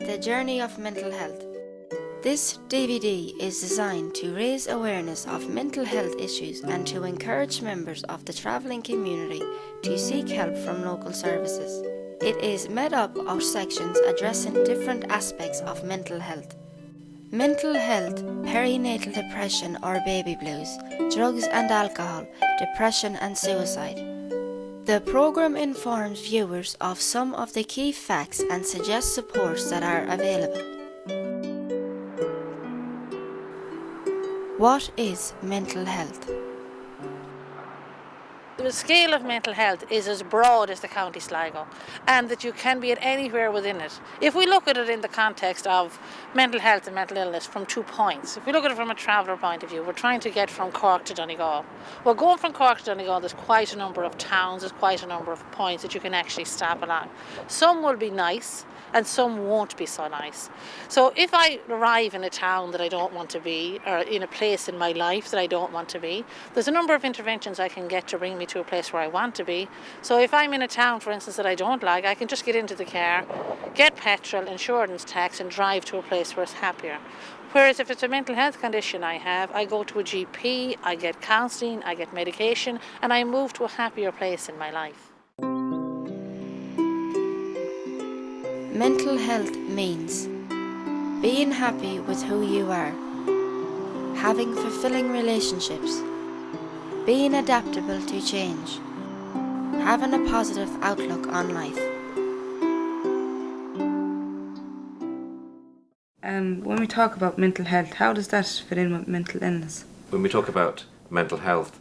The Journey of Mental Health. This DVD is designed to raise awareness of mental health issues and to encourage members of the travelling community to seek help from local services. It is made up of sections addressing different aspects of mental health. Mental health, perinatal depression or baby blues, drugs and alcohol, depression and suicide. The programme informs viewers of some of the key facts and suggests supports that are available. What is mental health? The scale of mental health is as broad as the County Sligo, and that you can be at anywhere within it. If we look at it in the context of mental health and mental illness from 2 points, if we look at it from a traveller point of view, we're trying to get from Cork to Donegal. Well, going from Cork to Donegal, there's quite a number of towns, there's quite a number of points that you can actually stop along. Some will be nice, and some won't be so nice. So if I arrive in a town that I don't want to be, or in a place in my life that I don't want to be, there's a number of interventions I can get to bring me to a place where I want to be. So if I'm in a town, for instance, that I don't like, I can just get into the car, get petrol, insurance tax, and drive to a place where it's happier. Whereas if it's a mental health condition I have, I go to a GP, I get counselling, I get medication, and I move to a happier place in my life. Mental health means being happy with who you are, having fulfilling relationships, being adaptable to change, having a positive outlook on life. When we talk about mental health, how does that fit in with mental illness? When we talk about mental health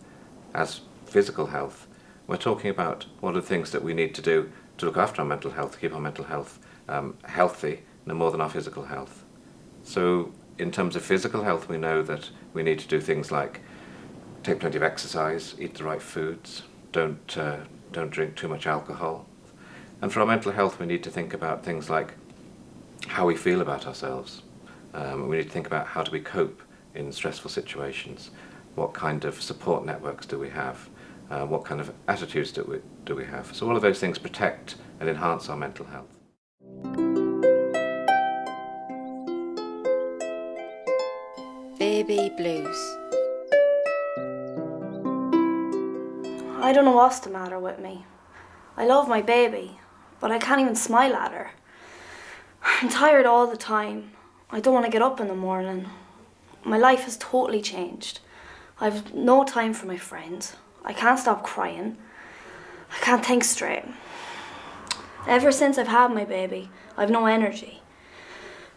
as physical health, we're talking about what are the things that we need to do to look after our mental health, to keep our mental health healthy, no more than our physical health. So in terms of physical health, we know that we need to do things like take plenty of exercise, eat the right foods, don't drink too much alcohol. And for our mental health, we need to think about things like how we feel about ourselves. We need to think about how do we cope in stressful situations, what kind of support networks do we have, what kind of attitudes do we have. So all of those things protect and enhance our mental health. Baby blues. I don't know what's the matter with me. I love my baby, but I can't even smile at her. I'm tired all the time. I don't want to get up in the morning. My life has totally changed. I've no time for my friends. I can't stop crying. I can't think straight. Ever since I've had my baby, I've no energy.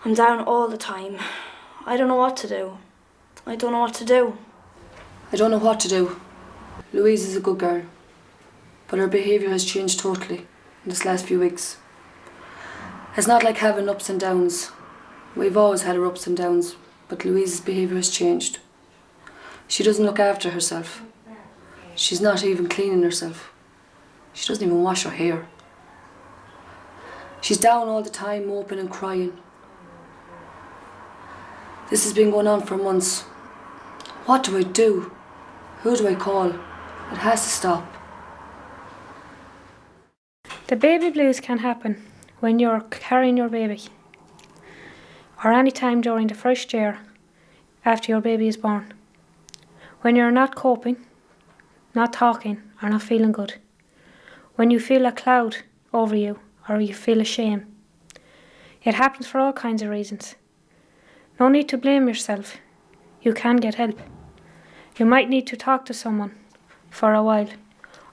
I'm down all the time. I don't know what to do. I don't know what to do. I don't know what to do. Louise is a good girl, but her behaviour has changed totally in this last few weeks. It's not like having ups and downs. We've always had our ups and downs, but Louise's behaviour has changed. She doesn't look after herself. She's not even cleaning herself. She doesn't even wash her hair. She's down all the time, moping and crying. This has been going on for months. What do I do? Who do I call? It has to stop. The baby blues can happen when you're carrying your baby, or any time during the first year after your baby is born. When you're not coping, not talking, or not feeling good. When you feel a cloud over you, or you feel a shame. It happens for all kinds of reasons. No need to blame yourself. You can get help. You might need to talk to someone for a while,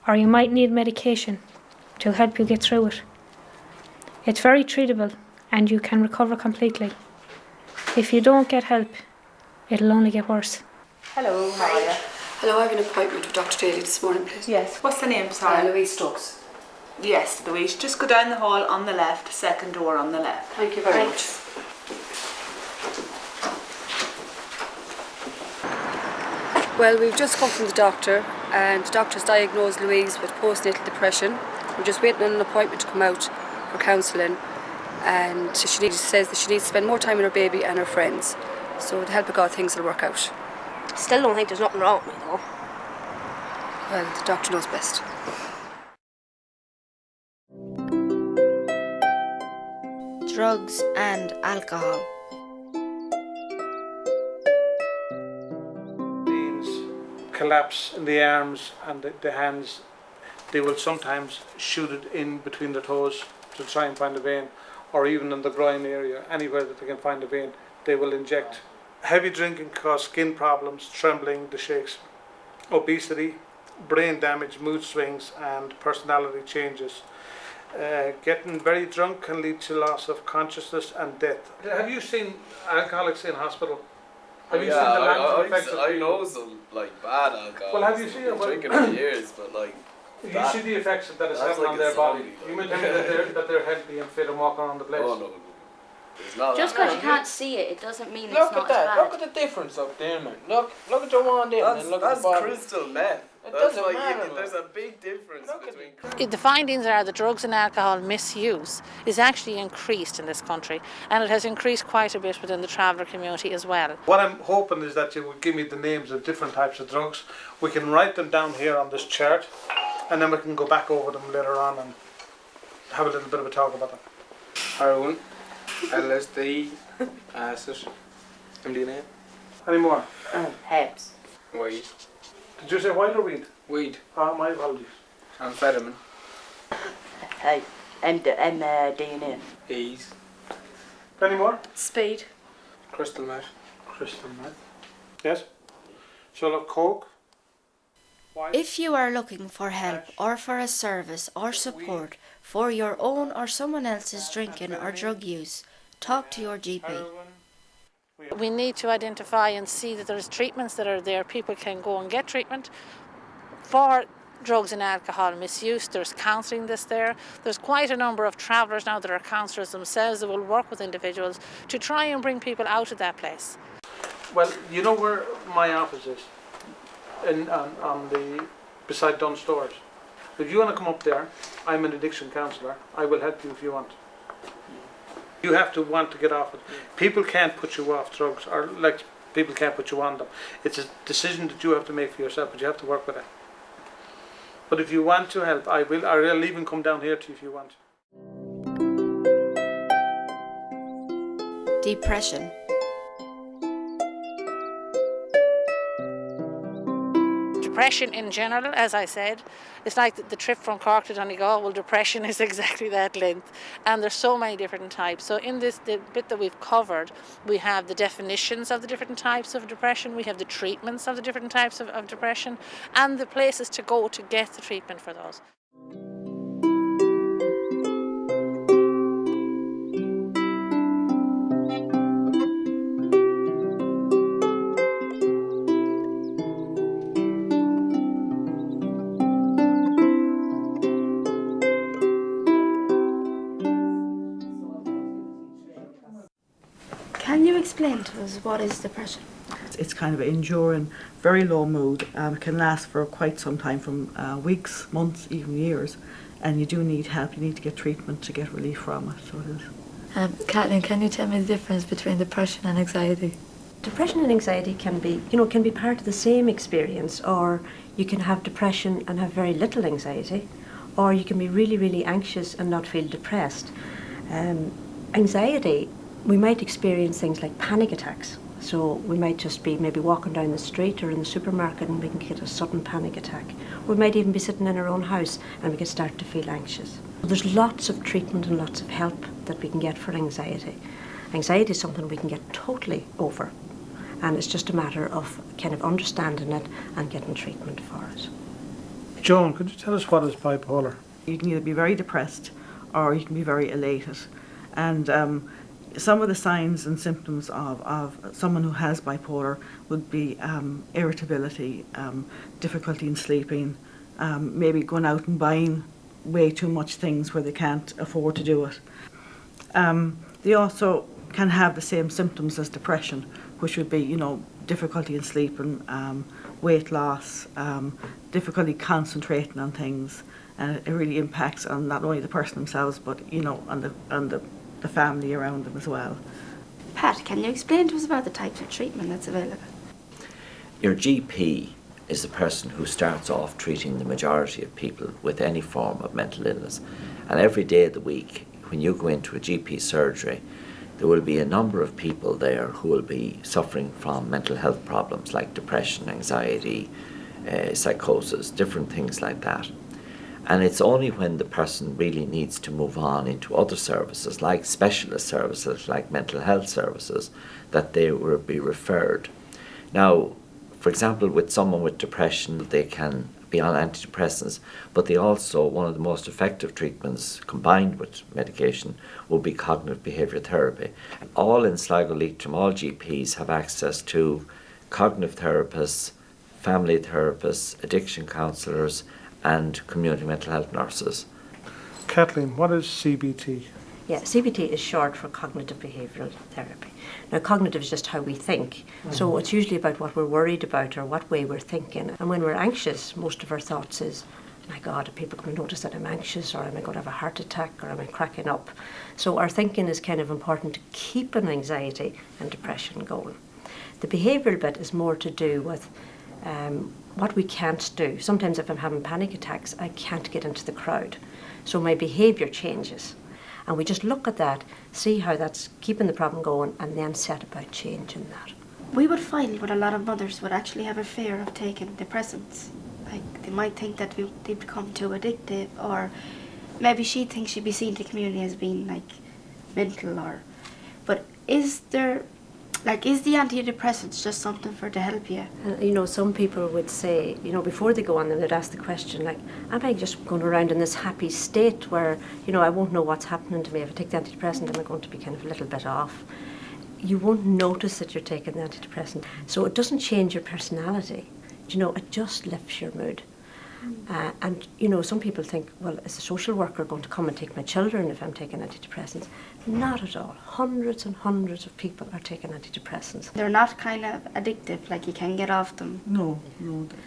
or you might need medication to help you get through it. It's very treatable and you can recover completely. If you don't get help, it'll only get worse. Hello, how are you? Hello, I have an appointment with Dr. Daly this morning, please. Yes, what's the name, sorry? Louise Stokes. Yes, Louise, just go down the hall on the left, second door on the left. Thank you very much. Well, we've just come from the doctor and the doctor's diagnosed Louise with postnatal depression. We're just waiting on an appointment to come out for counselling, and she says that she needs to spend more time with her baby and her friends. So with the help of God, things will work out. Still don't think there's nothing wrong with me though. Well, the doctor knows best. drugs and alcohol. Collapse in the arms and the hands. They will sometimes shoot it in between their toes to try and find a vein, or even in the groin area, anywhere that they can find a vein, they will inject. Heavy drinking causes skin problems, trembling, the shakes, obesity, brain damage, mood swings and personality changes. Getting very drunk can lead to loss of consciousness and death. Have you seen alcoholics in hospital? Have you seen the long effects of I know some like bad alcohol. Well, have you seen it? Drinking for years, but like. You see the effects that it's having like on their body. zombie, You mean tell me that they're healthy and fit and walking around the place? Oh no. It's not Just that. because you can't see it, it doesn't mean Look it's not at that. as Look bad. at the difference up there, man. Look at the one there. And look at That's the bottom. crystal meth. It That's doesn't like matter, there's a big difference between. The findings are that drugs and alcohol misuse is actually increased in this country, and it has increased quite a bit within the traveller community as well. What I'm hoping is that you will give me the names of different types of drugs. We can write them down here on this chart, and then we can go back over them later on and have a little bit of a talk about them. Heroin, LSD, acid, MDMA. Any more? Herbs. Weed. Did you say white or weed? Weed. My apologies. Amphetamine. Hey, DNA. Ease. Any more? Speed. Crystal meth. Crystal meth. Yes. So look, coke. White. If you are looking for help or for a service or support for your own or someone else's drinking or drug use, talk to your GP. We need to identify and see that there's treatments that are there. People can go and get treatment for drugs and alcohol misuse. There's counselling that's there. There's quite a number of travellers now that are counsellors themselves that will work with individuals to try and bring people out of that place. Well, you know where my office is? On the beside Dunn Stores. If you want to come up there, I'm an addiction counsellor. I will help you if you want. You have to want to get off it. People can't put you off drugs, or like people can't put you on them. It's a decision that you have to make for yourself, but you have to work with it. But if you want to help, I will. I'll even come down here to you if you want. Depression. Depression in general, as I said, it's like the trip from Cork to Donegal. Well, depression is exactly that length, and there's so many different types. So in the bit that we've covered, we have the definitions of the different types of depression, we have the treatments of the different types of depression, and the places to go to get the treatment for those. Can you explain to us what is depression? It's kind of an enduring, very low mood. It can last for quite some time, from weeks, months, even years. And you do need help. You need to get treatment to get relief from it. So it is. Kathleen, can you tell me the difference between depression and anxiety? Depression and anxiety can be part of the same experience, or you can have depression and have very little anxiety, or you can be really, really anxious and not feel depressed. Anxiety, we might experience things like panic attacks. So we might just be maybe walking down the street or in the supermarket and we can get a sudden panic attack. We might even be sitting in our own house and we can start to feel anxious. There's lots of treatment and lots of help that we can get for anxiety. Anxiety is something we can get totally over, and it's just a matter of kind of understanding it and getting treatment for it. Joan, could you tell us what is bipolar? You can either be very depressed or you can be very elated. And some of the signs and symptoms of someone who has bipolar would be irritability, difficulty in sleeping, maybe going out and buying way too much things where they can't afford to do it. They also can have the same symptoms as depression, which would be, difficulty in sleeping, weight loss, difficulty concentrating on things, and it really impacts on not only the person themselves, but on the family around them as well. Pat, can you explain to us about the types of treatment that's available? Your GP is the person who starts off treating the majority of people with any form of mental illness, and every day of the week when you go into a GP surgery, there will be a number of people there who will be suffering from mental health problems like depression, anxiety, psychosis, different things like that. And it's only when the person really needs to move on into other services, like specialist services, like mental health services, that they will be referred. Now, for example, with someone with depression, they can be on antidepressants, but they also, one of the most effective treatments combined with medication will be cognitive behaviour therapy. All in Sligo Leitrim, all GPs have access to cognitive therapists, family therapists, addiction counsellors, and community mental health nurses. Kathleen, what is CBT? Yeah, CBT is short for cognitive behavioural therapy. Now, cognitive is just how we think. So it's usually about what we're worried about or what way we're thinking. And when we're anxious, most of our thoughts is, my God, are people going to notice that I'm anxious, or am I going to have a heart attack, or am I cracking up? So our thinking is kind of important to keeping anxiety and depression going. The behavioural bit is more to do with what we can't do. Sometimes if I'm having panic attacks, I can't get into the crowd. So my behaviour changes. And we just look at that, see how that's keeping the problem going, and then set about changing that. We would find that a lot of mothers would actually have a fear of taking depressants. Like, they might think that they become too addictive, or maybe she thinks she'd be seen to the community as being like mental, or. But is the antidepressants just something for to help you? You know, some people would say, you know, before they go on them, they'd ask the question, like, am I just going around in this happy state where, you know, I won't know what's happening to me? If I take the antidepressant, am I going to be kind of a little bit off? You won't notice that you're taking the antidepressant. So it doesn't change your personality. You know, it just lifts your mood. And, you know, some people think, well, is a social worker going to come and take my children if I'm taking antidepressants? Not at all. Hundreds and hundreds of people are taking antidepressants. They're not kind of addictive, like you can get off them. No,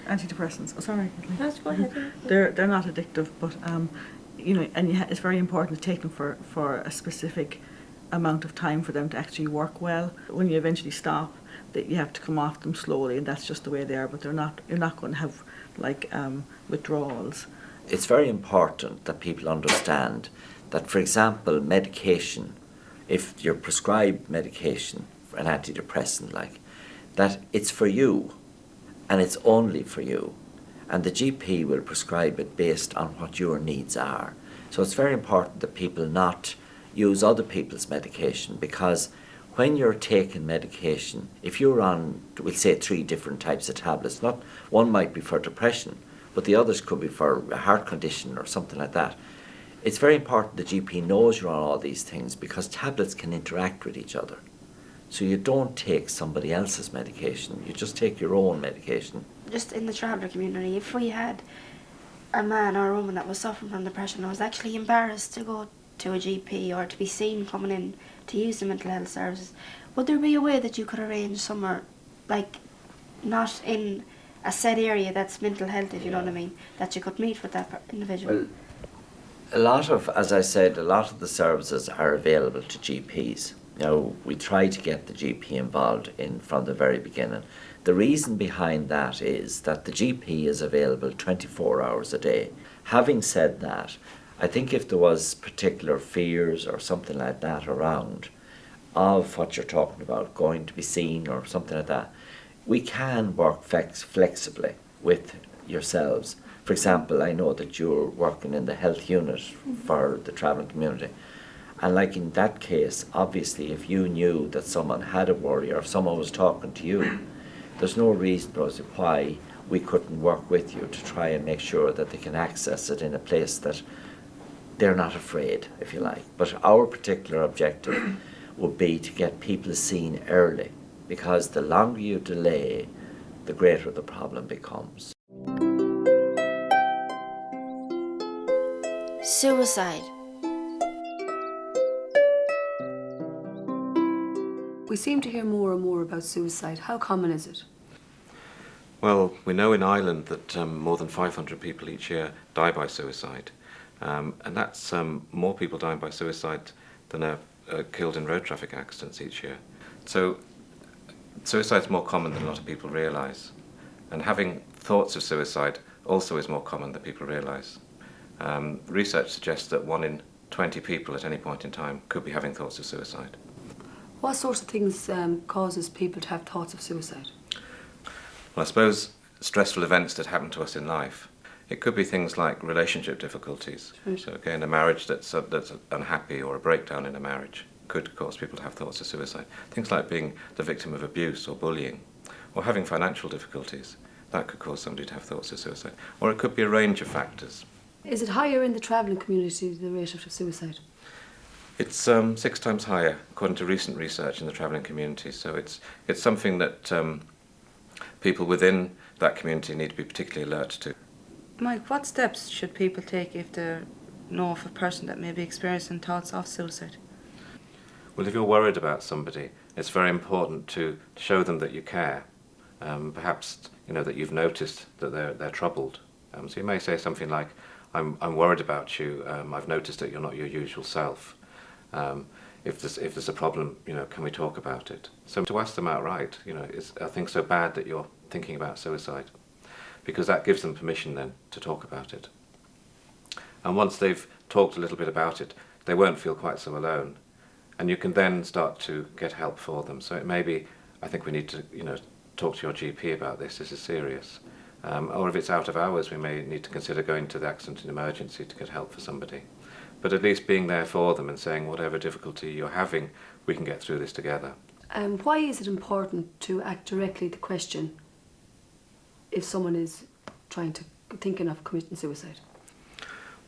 antidepressants. Oh, sorry. Let's go ahead. They're not addictive, but you know, and it's very important to take them for a specific amount of time for them to actually work well. When you eventually stop, that you have to come off them slowly, and that's just the way they are. But you're not going to have like withdrawals. It's very important that people understand that, for example, medication, if you're prescribed medication for an antidepressant, like that, it's for you, and it's only for you, and the GP will prescribe it based on what your needs are. So it's very important that people not use other people's medication, because when you're taking medication, if you're on, we'll say 3 different types of tablets, not one might be for depression, but the others could be for a heart condition or something like that. It's very important the GP knows you're on all these things, because tablets can interact with each other. So you don't take somebody else's medication, you just take your own medication. Just in the traveller community, if we had a man or a woman that was suffering from depression, I was actually embarrassed to go to a GP or to be seen coming in to use the mental health services, would there be a way that you could arrange somewhere, like not in a set area that's mental health, if you know what I mean, that you could meet with that individual? Well, a lot of, as I said, a lot of the services are available to GPs. Now, we try to get the GP involved from the very beginning. The reason behind that is that the GP is available 24 hours a day. Having said that, I think if there was particular fears or something like that around of what you're talking about, going to be seen or something like that, we can work flexibly with yourselves. For example, I know that you're working in the health unit for the travelling community. And like in that case, obviously, if you knew that someone had a worry or if someone was talking to you, there's no reason, Rosie, why we couldn't work with you to try and make sure that they can access it in a place that they're not afraid, if you like. But our particular objective would be to get people seen early, because the longer you delay, the greater the problem becomes. Suicide. We seem to hear more and more about suicide. How common is it? Well, we know in Ireland that more than 500 people each year die by suicide. And that's more people dying by suicide than are killed in road traffic accidents each year. So suicide is more common than a lot of people realise. And having thoughts of suicide also is more common than people realise. Research suggests that 1 in 20 people at any point in time could be having thoughts of suicide. What sorts of things causes people to have thoughts of suicide? Well, I suppose stressful events that happen to us in life. It could be things like relationship difficulties. Right. So again, a marriage that's unhappy, or a breakdown in a marriage could cause people to have thoughts of suicide. Things like being the victim of abuse or bullying, or having financial difficulties. That could cause somebody to have thoughts of suicide. Or it could be a range of factors. Is it higher in the travelling community, the rate of suicide? It's 6 times higher, according to recent research in the travelling community. So it's something that people within that community need to be particularly alert to. Mike, what steps should people take if they know of a person that may be experiencing thoughts of suicide? Well, if you're worried about somebody, it's very important to show them that you care. Perhaps that you've noticed that they're troubled. So you may say something like, "I'm worried about you. I've noticed that you're not your usual self. If there's a problem, can we talk about it?" So to ask them outright, are things so bad that you're thinking about suicide? Because that gives them permission then to talk about it. And once they've talked a little bit about it, they won't feel quite so alone. And you can then start to get help for them. So it may be, I think we need to, talk to your GP about this. This is serious. Or if it's out of hours, we may need to consider going to the accident and emergency to get help for somebody. But at least being there for them and saying, whatever difficulty you're having, we can get through this together. Why is it important to act directly to question if someone is thinking of committing suicide?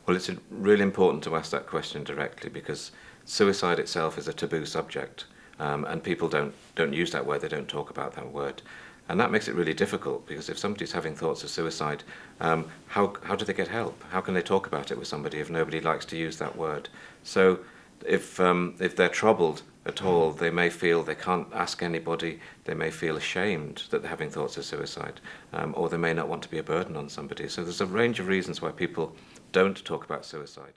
Well, it's really important to ask that question directly, because suicide itself is a taboo subject, and people don't use that word, they don't talk about that word. And that makes it really difficult, because if somebody's having thoughts of suicide, how do they get help? How can they talk about it with somebody if nobody likes to use that word? So if they're troubled at all, they may feel they can't ask anybody, they may feel ashamed that they're having thoughts of suicide, or they may not want to be a burden on somebody. So there's a range of reasons why people don't talk about suicide.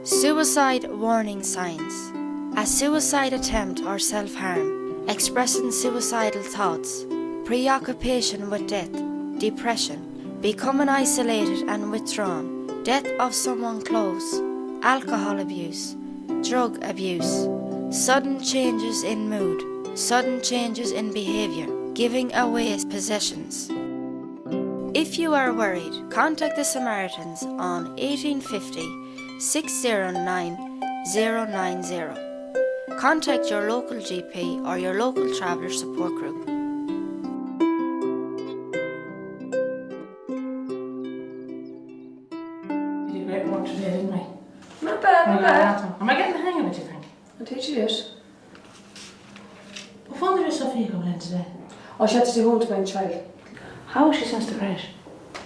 Suicide warning signs. A suicide attempt or self-harm, expressing suicidal thoughts, preoccupation with death, depression, becoming isolated and withdrawn, death of someone close, alcohol abuse, drug abuse, sudden changes in mood, sudden changes in behaviour, giving away possessions. If you are worried, contact the Samaritans on 1850 609 090. Contact your local GP or your local traveller support group. You did great work today, didn't I? Not bad, not bad. Am I getting the hang of it, do you think? I'll teach you it. What fun did Sophia coming in today? Oh, she had to stay home to my child. How is she since the crash?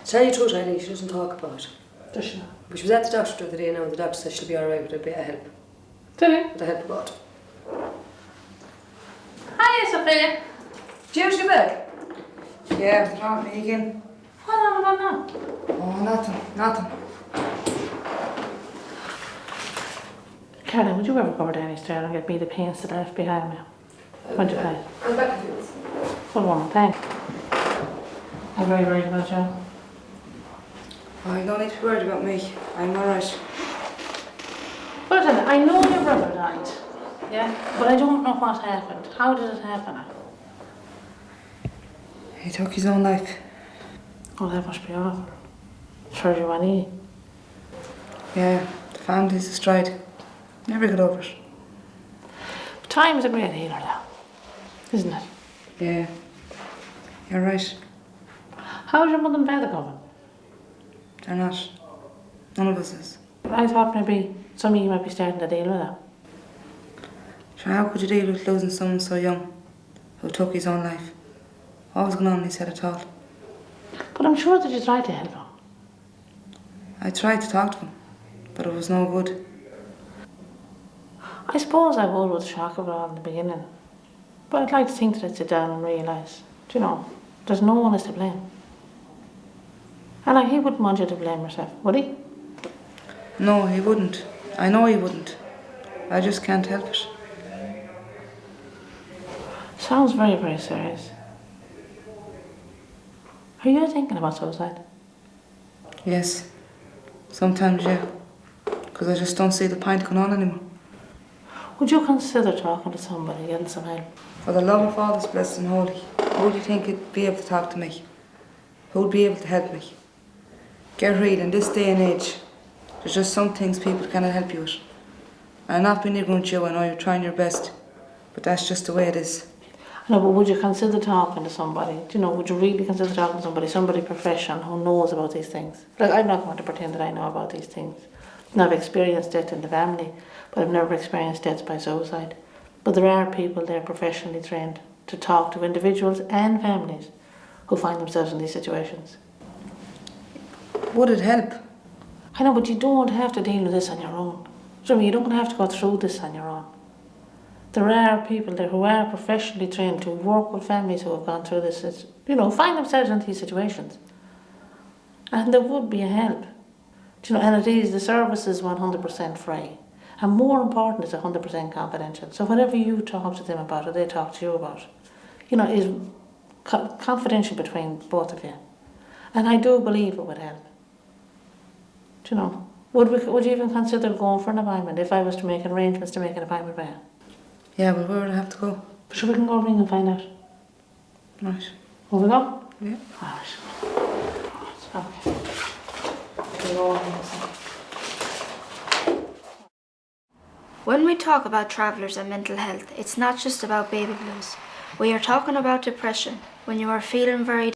Tell you the truth, Eileen, she doesn't talk about it. Does she not? But she was at the doctor the other day now, and the doctor said she'll be alright with a bit of help. Did he? With the help of God. Hiya, Sophia. Did you get back? Yeah, not me again. What on about now? Oh, nothing. Caroline, would you ever go down the stair and get me the paints that I left behind me? Would you please? I'm back with you. Good woman, thanks. I'm very worried about you. Oh, you don't need to be worried about me. I'm alright. Well then, I know your brother died, yeah? But I don't know what happened. How did it happen? He took his own life. Oh, that must be awful. For you and he. Yeah, the family's destroyed. Never get over it. But time is a great healer now, isn't it? Yeah, you're right. How's your mother and father going? They're not. None of us is. I thought maybe some of you might be starting to deal with that. Sure, how could you deal with losing someone so young who took his own life? What was going on in his head at all? But I'm sure that you tried to help him. I tried to talk to him, but it was no good. I suppose I would with the shock of it all in the beginning. But I'd like to think that I'd sit down and realise, there's no one is to blame. And he wouldn't want you to blame yourself, would he? No, he wouldn't. I know he wouldn't. I just can't help it. Sounds very, very serious. Are you thinking about suicide? Yes. Sometimes, yeah. Because I just don't see the point going on anymore. Would you consider talking to somebody, getting some help? For the love of all that's blessed and holy, who do you think would be able to talk to me? Who would be able to help me? Get real, in this day and age, there's just some things people cannot help you with. I'm not being ignorant, you, I know you're trying your best, but that's just the way it is. No, but would you consider talking to somebody? Do you know, would you really consider talking to somebody professional who knows about these things? Like, I'm not going to pretend that I know about these things. And I've experienced death in the family, but I've never experienced death by suicide. But there are people there professionally trained to talk to individuals and families who find themselves in these situations. Would it help? I know, but you don't have to deal with this on your own. Do you know, you don't have to go through this on your own. There are people there who are professionally trained to work with families who have gone through this, you know, find themselves in these situations. And there would be a help. Do you know, and it is, the service is 100% free. And more important, it's 100% confidential. So whatever you talk to them about or they talk to you about, you know, is confidential between both of you. And I do believe it would help. Do you know, would you even consider going for an appointment if I was to make arrangements to make an appointment with you? Yeah, but where would I have to go? Sure, we can go ring and find out. Right. Will we go? Yeah. Alright. Okay. We can go on in a second. When we talk about travellers and mental health, it's not just about baby blues. We are talking about depression, when you are feeling very